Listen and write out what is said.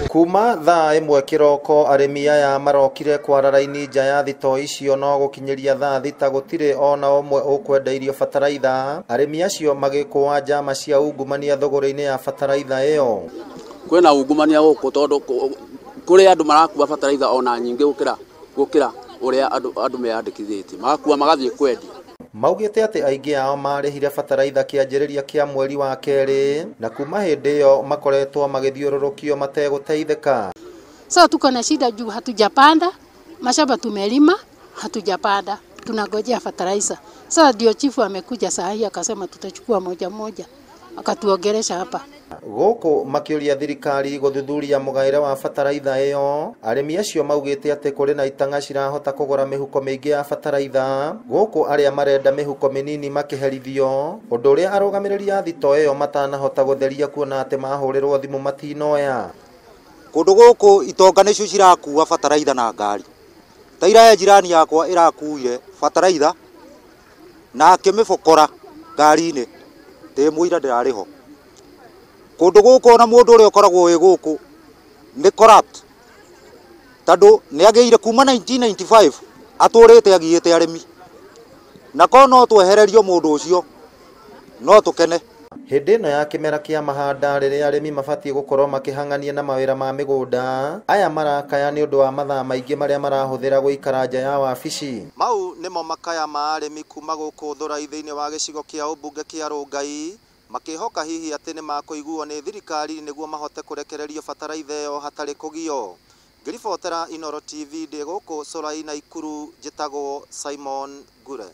Kuma thaa imwe kiroko arimi aya marokire kwara raini nja ya thito icio no gukinyiria thaa thita gutire ona umwe ukwenda irio fataraitha. Arimi acio magikuwa njama cia ungumania thogora-ini ya fataraitha iyo. Kwena ungumania guku tondu kuri andu marakuwa fataraitha ona nyingi gukira uria andu meyandikithĩtie magakuwa magathie kwendia. Maugite ati aingi ao marihire fataraitha kianjiriria kia mweri wa keri na kuma hindi iyo makoretwo magithiururukio mateguteithika. So tuko na shida juu hatujapanda, mashamba tumelima hatujapanda, tunangojea fataraitha. Sasa ndio chifu amekuja saa hii akasema tutachukua moja moja, akatuongeresha hapa. Goko makiuria thirikari guthuthuria mugaire wa fataraitha iyo. Arimi acio maugite ati kuri na itanga cirahota kugura mihuko mingi ya fataraitha, goko aria marenda mihuko minini makiherithio, undu uria arugamiriri a thito iyo matanahota gutheria kuona ati mahurirwo thimu matinoya. Kundu guku itonga nicio cirakuwa fataraitha na ngari. Taira ya jirani yakwa irakuire fataraitha na akimibokora ngari-ini ndimwira ndirariho. Kundu guku na mundu uria ukoragwo wi guku ni corrupt, tondu ni ageire kuma 1995 aturite agiite arimi na ko no twehererio mundu ucio no tukene. Hindi ino ya kimera kia mahanda riria arimi mabatie gukorwo makihang'ania na mawira ma migunda, aya marakaya ni undu wa mathaa maingi maria marahuthira guikara nja ya wabici. Mau nimo makaya ma arimi kuma guku Thuraitha-ini wa gicigo kia ubunge kia Rongai, makihoka hihi ati ni makuiguo ni thirikari niguo mahote kurekererio fataraitha iyo hatari kugio. Ngiribotera Inooro TV ndi guku Solai Naikuru, njitagwo Simon Gure.